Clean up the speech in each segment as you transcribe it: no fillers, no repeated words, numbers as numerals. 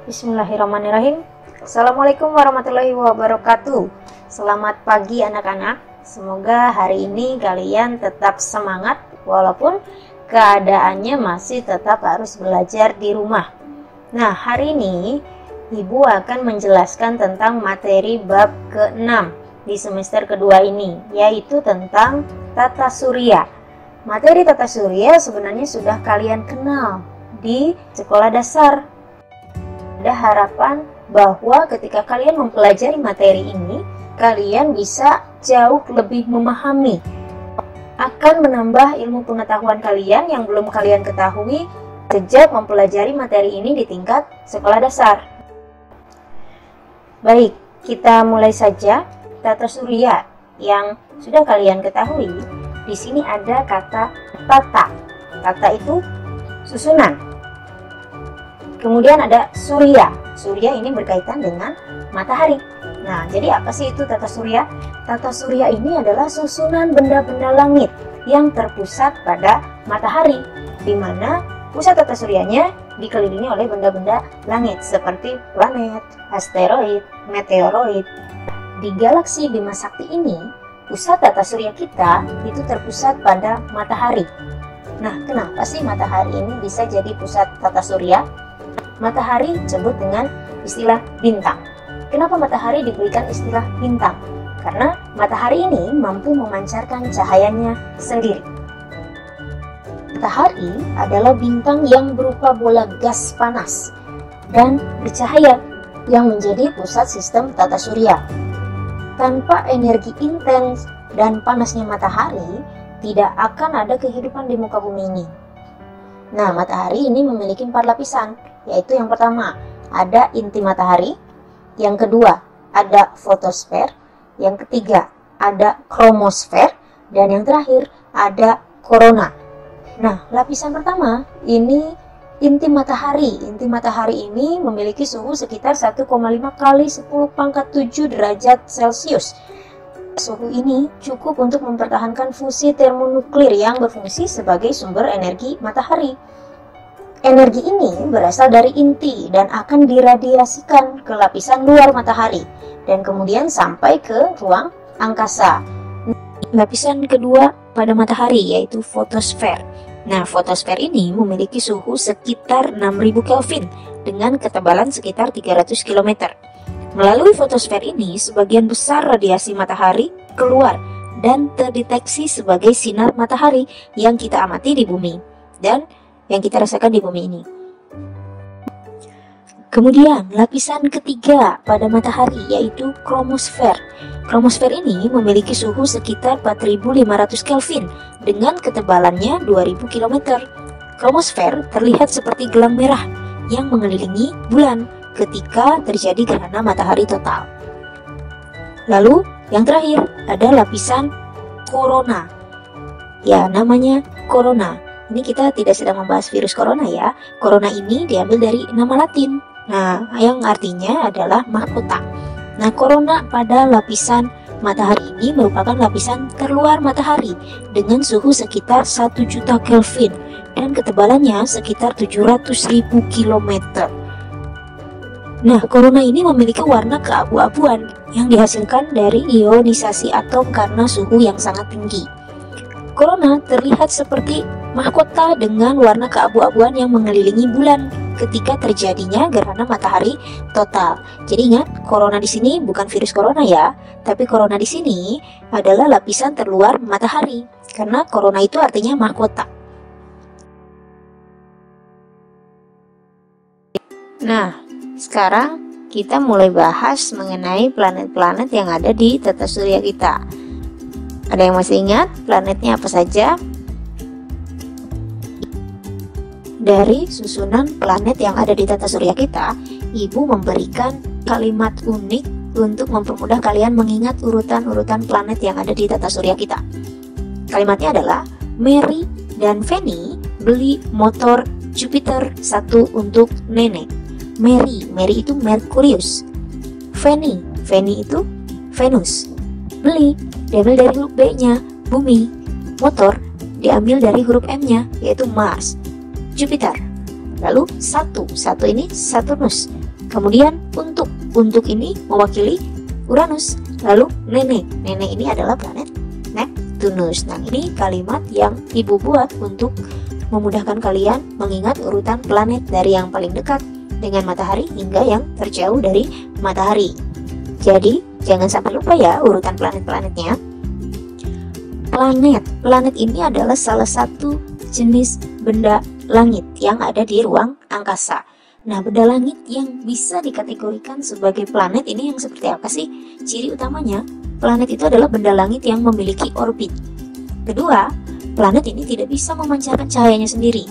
Bismillahirrahmanirrahim. Assalamualaikum warahmatullahi wabarakatuh. Selamat pagi anak-anak. Semoga hari ini kalian tetap semangat walaupun keadaannya masih tetap harus belajar di rumah. Nah, hari ini Ibu akan menjelaskan tentang materi bab ke-6 di semester kedua ini, yaitu tentang tata surya. Materi tata surya sebenarnya sudah kalian kenal di sekolah dasar. Ada harapan bahwa ketika kalian mempelajari materi ini, kalian bisa jauh lebih memahami, akan menambah ilmu pengetahuan kalian yang belum kalian ketahui sejak mempelajari materi ini di tingkat sekolah dasar. Baik, kita mulai saja. Tata surya yang sudah kalian ketahui, di sini ada kata tata. Tata itu susunan. Kemudian ada surya. Surya ini berkaitan dengan matahari. Nah, jadi apa sih itu tata surya? Tata surya ini adalah susunan benda-benda langit yang terpusat pada matahari, di mana pusat tata suryanya dikelilingi oleh benda-benda langit seperti planet, asteroid, meteoroid. Di galaksi Bima Sakti ini, pusat tata surya kita itu terpusat pada matahari. Nah, kenapa sih matahari ini bisa jadi pusat tata surya? Matahari disebut dengan istilah bintang. Kenapa matahari diberikan istilah bintang? Karena matahari ini mampu memancarkan cahayanya sendiri. Matahari adalah bintang yang berupa bola gas panas dan bercahaya yang menjadi pusat sistem tata surya. Tanpa energi intens dan panasnya matahari, tidak akan ada kehidupan di muka bumi ini. Nah, matahari ini memiliki 4 lapisan, yaitu yang pertama, ada inti matahari, yang kedua, ada fotosfer, yang ketiga, ada kromosfer, dan yang terakhir, ada korona. Nah, lapisan pertama, ini inti matahari. Inti matahari ini memiliki suhu sekitar 1,5 kali 10 pangkat 7 derajat Celcius. Suhu ini cukup untuk mempertahankan fusi termonuklir yang berfungsi sebagai sumber energi matahari. Energi ini berasal dari inti dan akan diradiasikan ke lapisan luar matahari dan kemudian sampai ke ruang angkasa. Lapisan kedua pada matahari yaitu fotosfer. Nah, fotosfer ini memiliki suhu sekitar 6000 Kelvin dengan ketebalan sekitar 300 km. Melalui fotosfer ini, sebagian besar radiasi matahari keluar dan terdeteksi sebagai sinar matahari yang kita amati di bumi dan yang kita rasakan di bumi ini. Kemudian, lapisan ketiga pada matahari yaitu kromosfer. Kromosfer ini memiliki suhu sekitar 4500 Kelvin dengan ketebalannya 2000 km. Kromosfer terlihat seperti gelang merah yang mengelilingi bulan ketika terjadi gerhana matahari total. Lalu, yang terakhir ada lapisan korona. Ya, namanya korona. Ini kita tidak sedang membahas virus corona ya. Corona ini diambil dari nama Latin. Nah, yang artinya adalah mahkota. Nah, korona pada lapisan matahari ini merupakan lapisan terluar matahari dengan suhu sekitar 1 juta Kelvin dan ketebalannya sekitar 700.000 km. Nah, korona ini memiliki warna keabu-abuan yang dihasilkan dari ionisasi atom karena suhu yang sangat tinggi. Korona terlihat seperti mahkota dengan warna keabu-abuan yang mengelilingi bulan ketika terjadinya gerhana matahari total. Jadi ingat, korona di sini bukan virus corona ya, tapi korona di sini adalah lapisan terluar matahari karena korona itu artinya mahkota. Nah, sekarang kita mulai bahas mengenai planet-planet yang ada di tata surya kita. Ada yang masih ingat planetnya apa saja? Dari susunan planet yang ada di tata surya kita, Ibu memberikan kalimat unik untuk mempermudah kalian mengingat urutan-urutan planet yang ada di tata surya kita. Kalimatnya adalah, Mary dan Fanny beli motor Jupiter 1 untuk nenek. Mary itu Merkurius. Fanny itu Venus. Beli diambil dari huruf B-nya, bumi. Motor diambil dari huruf M-nya, yaitu Mars. Jupiter. Lalu satu ini Saturnus. Kemudian untuk ini mewakili Uranus. Lalu Nenek ini adalah planet Neptunus. Nah, ini kalimat yang Ibu buat untuk memudahkan kalian mengingat urutan planet dari yang paling dekat dengan matahari hingga yang terjauh dari matahari. Jadi, jangan sampai lupa ya urutan planet-planetnya. Planet ini adalah salah satu jenis benda langit yang ada di ruang angkasa. Nah, benda langit yang bisa dikategorikan sebagai planet ini yang seperti apa sih? Ciri utamanya, planet itu adalah benda langit yang memiliki orbit. Kedua, planet ini tidak bisa memancarkan cahayanya sendiri.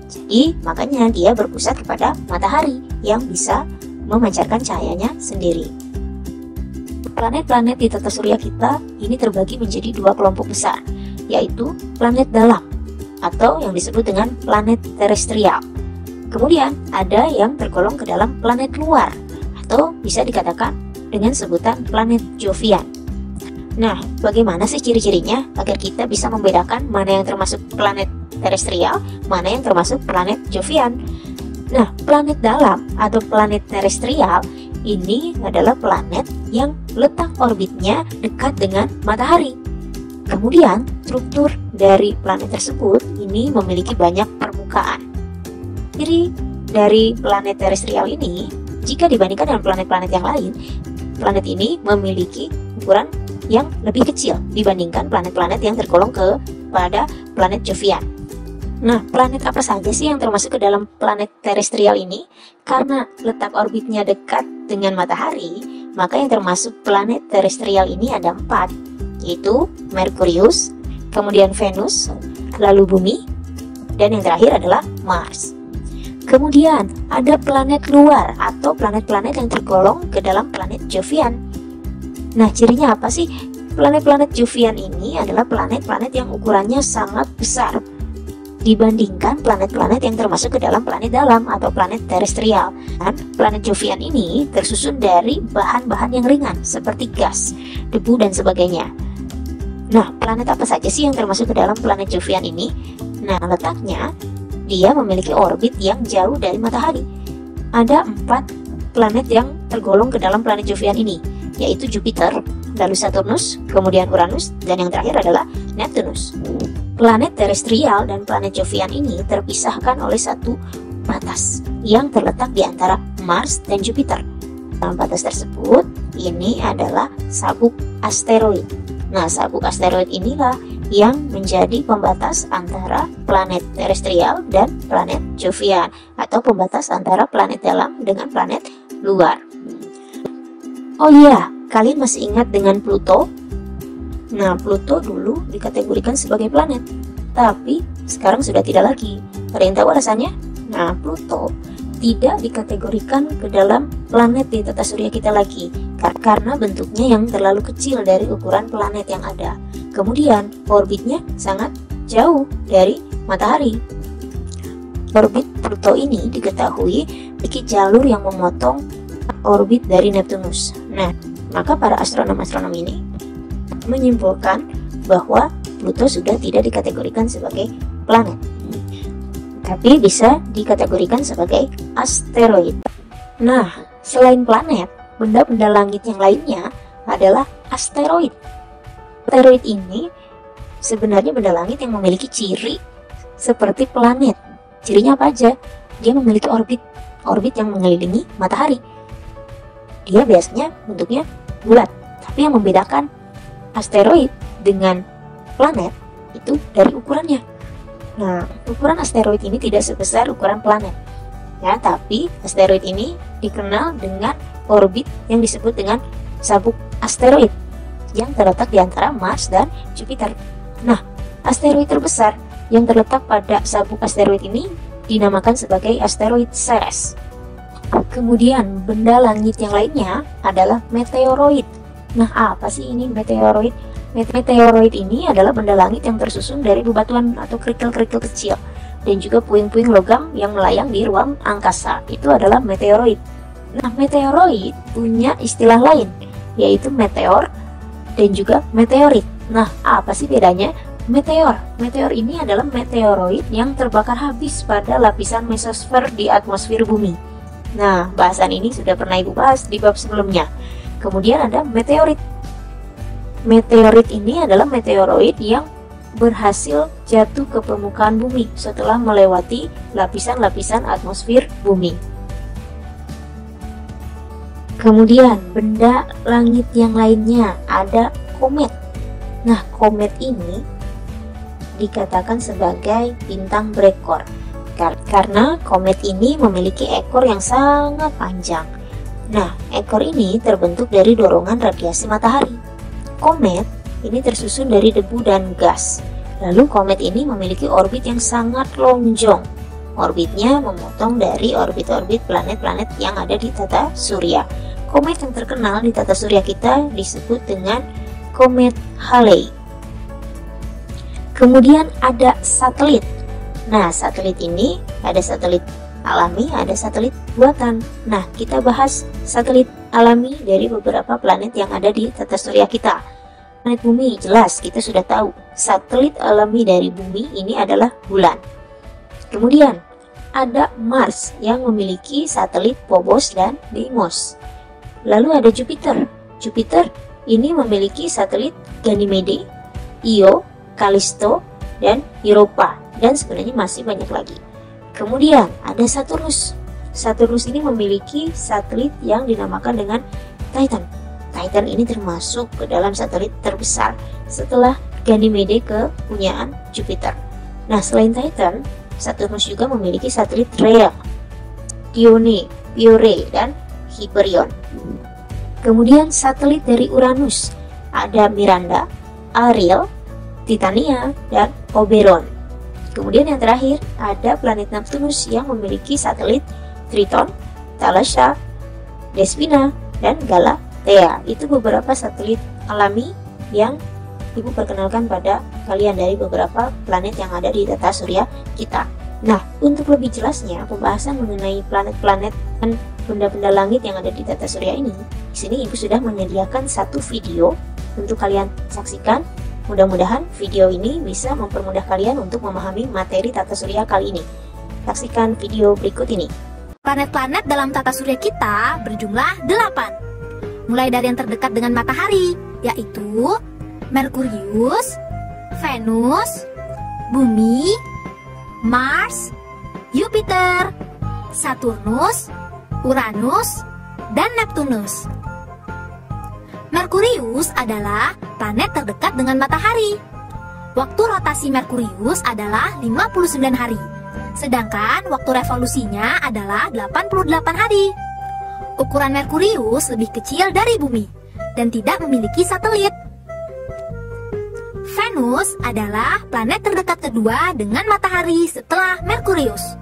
Jadi, makanya dia berpusat kepada matahari yang bisa memancarkan cahayanya sendiri. Planet-planet di tata surya kita ini terbagi menjadi dua kelompok besar, yaitu planet dalam atau yang disebut dengan planet terestrial. Kemudian ada yang tergolong ke dalam planet luar atau bisa dikatakan dengan sebutan planet Jovian. Nah, bagaimana sih ciri-cirinya agar kita bisa membedakan mana yang termasuk planet terestrial, mana yang termasuk planet Jovian? Nah, planet dalam atau planet terestrial ini adalah planet yang letak orbitnya dekat dengan matahari. Kemudian, struktur dari planet tersebut ini memiliki banyak permukaan. Jadi, dari planet terestrial ini, jika dibandingkan dengan planet-planet yang lain, planet ini memiliki ukuran yang lebih kecil dibandingkan planet-planet yang tergolong kepada planet Jovian. Nah, planet apa saja sih yang termasuk ke dalam planet terestrial ini? Karena letak orbitnya dekat dengan matahari, maka yang termasuk planet terestrial ini ada 4, yaitu Merkurius, kemudian Venus, lalu Bumi, dan yang terakhir adalah Mars. Kemudian ada planet luar atau planet-planet yang tergolong ke dalam planet Jovian. Nah, cirinya apa sih? Planet-planet Jovian ini adalah planet-planet yang ukurannya sangat besar dibandingkan planet-planet yang termasuk ke dalam planet dalam atau planet terestrial. Dan planet Jovian ini tersusun dari bahan-bahan yang ringan seperti gas, debu, dan sebagainya. Nah, planet apa saja sih yang termasuk ke dalam planet Jovian ini? Nah, letaknya dia memiliki orbit yang jauh dari matahari. Ada 4 planet yang tergolong ke dalam planet Jovian ini, yaitu Jupiter, lalu Saturnus, kemudian Uranus, dan yang terakhir adalah Neptunus. Planet terestrial dan planet Jovian ini terpisahkan oleh satu batas yang terletak di antara Mars dan Jupiter. Dalam batas tersebut, ini adalah sabuk asteroid. Nah, sabuk asteroid inilah yang menjadi pembatas antara planet terestrial dan planet Jovian, atau pembatas antara planet dalam dengan planet luar. Oh iya, kalian masih ingat dengan Pluto? Nah, Pluto dulu dikategorikan sebagai planet, tapi sekarang sudah tidak lagi. Ada yang tahu alasannya? Nah, Pluto tidak dikategorikan ke dalam planet di tata surya kita lagi, karena bentuknya yang terlalu kecil dari ukuran planet yang ada. Kemudian, orbitnya sangat jauh dari matahari. Orbit Pluto ini diketahui memiliki jalur yang memotong orbit dari Neptunus. Nah, maka para astronom-astronom ini menyimpulkan bahwa Pluto sudah tidak dikategorikan sebagai planet, tapi bisa dikategorikan sebagai asteroid. Nah, selain planet, benda-benda langit yang lainnya adalah asteroid. Asteroid ini sebenarnya benda langit yang memiliki ciri seperti planet. Cirinya apa aja? Dia memiliki orbit yang mengelilingi matahari. Dia biasanya bentuknya bulat, tapi yang membedakan asteroid dengan planet itu dari ukurannya. Nah, ukuran asteroid ini tidak sebesar ukuran planet, ya, tapi asteroid ini dikenal dengan orbit yang disebut dengan sabuk asteroid yang terletak di antara Mars dan Jupiter. Nah, asteroid terbesar yang terletak pada sabuk asteroid ini dinamakan sebagai asteroid Ceres. Kemudian benda langit yang lainnya adalah meteoroid. Nah, apa sih ini meteoroid? Meteoroid ini adalah benda langit yang tersusun dari bebatuan atau kerikil-kerikil kecil dan juga puing-puing logam yang melayang di ruang angkasa. Itu adalah meteoroid. Nah, meteoroid punya istilah lain, yaitu meteor dan juga meteorit. Nah, apa sih bedanya? Meteor ini adalah meteoroid yang terbakar habis pada lapisan mesosfer di atmosfer bumi. Nah, bahasan ini sudah pernah Ibu bahas di bab sebelumnya. Kemudian ada meteorit. Meteorit ini adalah meteoroid yang berhasil jatuh ke permukaan bumi setelah melewati lapisan-lapisan atmosfer bumi. Kemudian benda langit yang lainnya ada komet. Nah, komet ini dikatakan sebagai bintang berekor karena komet ini memiliki ekor yang sangat panjang. Nah, ekor ini terbentuk dari dorongan radiasi matahari. Komet ini tersusun dari debu dan gas. Lalu komet ini memiliki orbit yang sangat lonjong. Orbitnya memotong dari orbit-orbit planet-planet yang ada di tata surya. Komet yang terkenal di tata surya kita disebut dengan komet Halley. Kemudian ada satelit. Nah, satelit ini ada satelit alami, ada satelit buatan. Nah, kita bahas satelit alami dari beberapa planet yang ada di tata surya kita. Planet bumi jelas kita sudah tahu. Satelit alami dari bumi ini adalah bulan. Kemudian ada Mars yang memiliki satelit Phobos dan Deimos. Lalu ada Jupiter. Jupiter ini memiliki satelit Ganymede, Io, Callisto, dan Europa, dan sebenarnya masih banyak lagi. Kemudian ada Saturnus. Saturnus ini memiliki satelit yang dinamakan dengan Titan. Titan ini termasuk ke dalam satelit terbesar setelah Ganymede kepunyaan Jupiter. Nah, selain Titan, Saturnus juga memiliki satelit Rhea, Dione, Biore, dan Hyperion. Kemudian satelit dari Uranus ada Miranda, Ariel, Titania, dan Oberon. Kemudian yang terakhir ada planet Neptunus yang memiliki satelit Triton, Thalassia, Despina, dan Galatea. Itu beberapa satelit alami yang Ibu perkenalkan pada kalian dari beberapa planet yang ada di tata surya kita. Nah, untuk lebih jelasnya pembahasan mengenai planet-planet dan benda-benda langit yang ada di tata surya ini, di sini Ibu sudah menyediakan satu video untuk kalian saksikan. Mudah-mudahan video ini bisa mempermudah kalian untuk memahami materi tata surya kali ini. Saksikan video berikut ini. Planet-planet dalam tata surya kita berjumlah 8. Mulai dari yang terdekat dengan matahari, yaitu Merkurius, Venus, Bumi, Mars, Jupiter, Saturnus, Uranus, dan Neptunus. Merkurius adalah planet terdekat dengan matahari. Waktu rotasi Merkurius adalah 59 hari, sedangkan waktu revolusinya adalah 88 hari. Ukuran Merkurius lebih kecil dari bumi dan tidak memiliki satelit. Venus adalah planet terdekat kedua dengan matahari setelah Merkurius.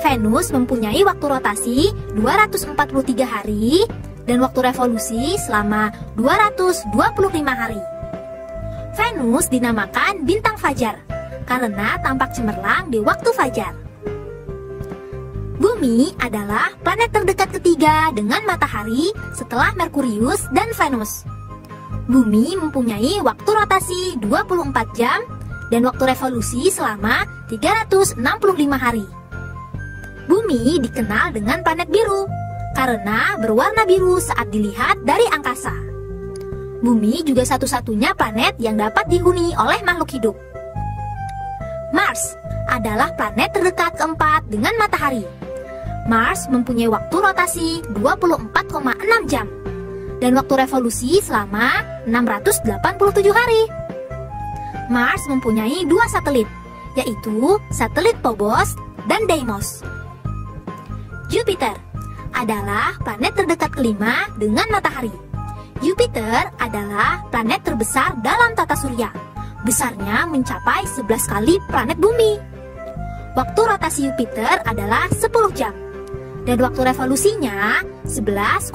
Venus mempunyai waktu rotasi 243 hari dan waktu revolusi selama 225 hari. Venus dinamakan bintang fajar karena tampak cemerlang di waktu fajar. Bumi adalah planet terdekat ketiga dengan matahari setelah Merkurius dan Venus. Bumi mempunyai waktu rotasi 24 jam dan waktu revolusi selama 365 hari. Bumi dikenal dengan planet biru karena berwarna biru saat dilihat dari angkasa. Bumi juga satu-satunya planet yang dapat dihuni oleh makhluk hidup. Mars adalah planet terdekat keempat dengan matahari. Mars mempunyai waktu rotasi 24,6 jam dan waktu revolusi selama 687 hari. Mars mempunyai 2 satelit, yaitu satelit Phobos dan Deimos. Jupiter adalah planet terdekat kelima dengan matahari. Jupiter adalah planet terbesar dalam tata surya. Besarnya mencapai 11 kali planet bumi. Waktu rotasi Jupiter adalah 10 jam. Dan waktu revolusinya 11,86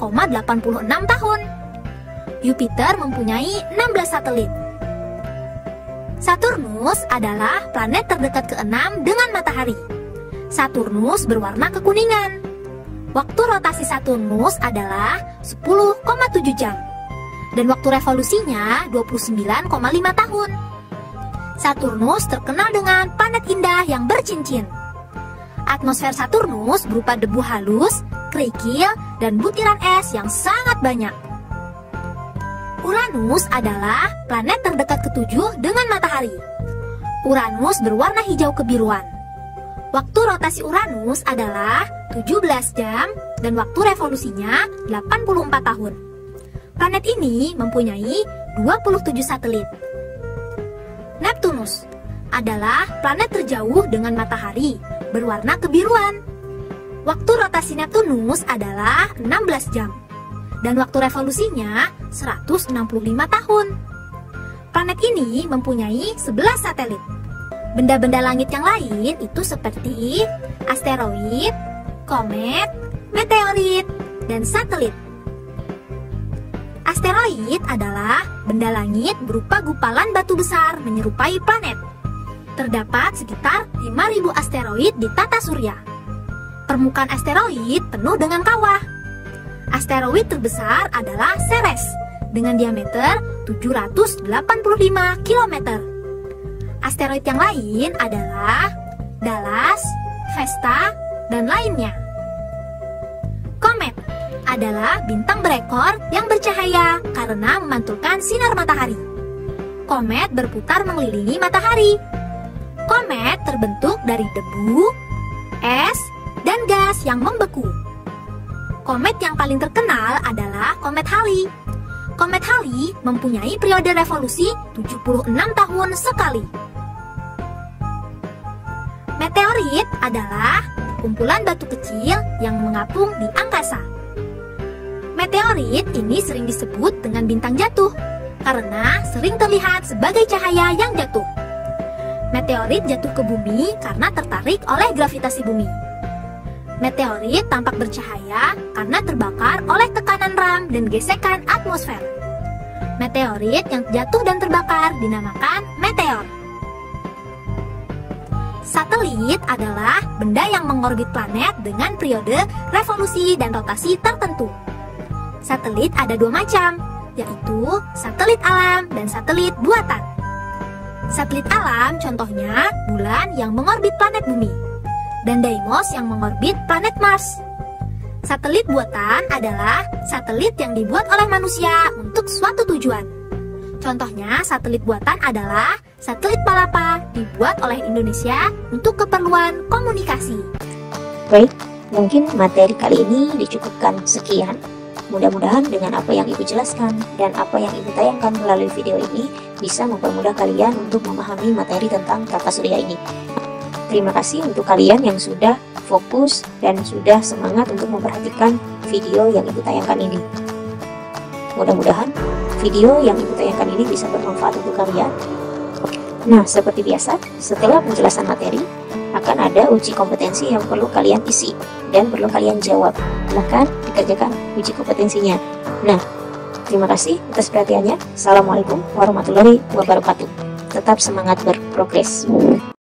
tahun. Jupiter mempunyai 16 satelit. Saturnus adalah planet terdekat ke-6 dengan matahari. Saturnus berwarna kekuningan. Waktu rotasi Saturnus adalah 10,7 jam. Dan waktu revolusinya 29,5 tahun. Saturnus terkenal dengan planet indah yang bercincin. Atmosfer Saturnus berupa debu halus, kerikil, dan butiran es yang sangat banyak. Uranus adalah planet terdekat ketujuh dengan matahari. Uranus berwarna hijau kebiruan. Waktu rotasi Uranus adalah 17 jam dan waktu revolusinya 84 tahun. Planet ini mempunyai 27 satelit. Neptunus adalah planet terjauh dengan matahari, berwarna kebiruan. Waktu rotasi Neptunus adalah 16 jam dan waktu revolusinya 165 tahun. Planet ini mempunyai 11 satelit. Benda-benda langit yang lain itu seperti asteroid, komet, meteorit, dan satelit. Asteroid adalah benda langit berupa gumpalan batu besar menyerupai planet. Terdapat sekitar 5.000 asteroid di tata surya. Permukaan asteroid penuh dengan kawah. Asteroid terbesar adalah Ceres dengan diameter 785 km. Asteroid yang lain adalah Dallas, Vesta, dan lainnya. Komet adalah bintang berekor yang bercahaya karena memantulkan sinar matahari. Komet berputar mengelilingi matahari. Komet terbentuk dari debu, es, dan gas yang membeku. Komet yang paling terkenal adalah Komet Halley. Komet Halley mempunyai periode revolusi 76 tahun sekali. Meteorit adalah kumpulan batu kecil yang mengapung di angkasa. Meteorit ini sering disebut dengan bintang jatuh karena sering terlihat sebagai cahaya yang jatuh. Meteorit jatuh ke bumi karena tertarik oleh gravitasi bumi. Meteorit tampak bercahaya karena terbakar oleh tekanan ram dan gesekan atmosfer. Meteorit yang jatuh dan terbakar dinamakan meteor. Satelit adalah benda yang mengorbit planet dengan periode revolusi dan rotasi tertentu. Satelit ada dua macam, yaitu satelit alam dan satelit buatan. Satelit alam contohnya bulan yang mengorbit planet bumi, dan Deimos yang mengorbit planet Mars. Satelit buatan adalah satelit yang dibuat oleh manusia untuk suatu tujuan. Contohnya satelit buatan adalah satelit Palapa dibuat oleh Indonesia untuk keperluan komunikasi. Baik, mungkin materi kali ini dicukupkan sekian. Mudah-mudahan dengan apa yang Ibu jelaskan dan apa yang Ibu tayangkan melalui video ini bisa mempermudah kalian untuk memahami materi tentang tata surya ini. Terima kasih untuk kalian yang sudah fokus dan sudah semangat untuk memperhatikan video yang Ibu tayangkan ini. Mudah-mudahan video yang Ibu tayangkan ini bisa bermanfaat untuk kalian. Nah, seperti biasa, setelah penjelasan materi, akan ada uji kompetensi yang perlu kalian isi dan perlu kalian jawab. Silakan dikerjakan uji kompetensinya. Nah, terima kasih atas perhatiannya. Assalamualaikum warahmatullahi wabarakatuh. Tetap semangat berprogres.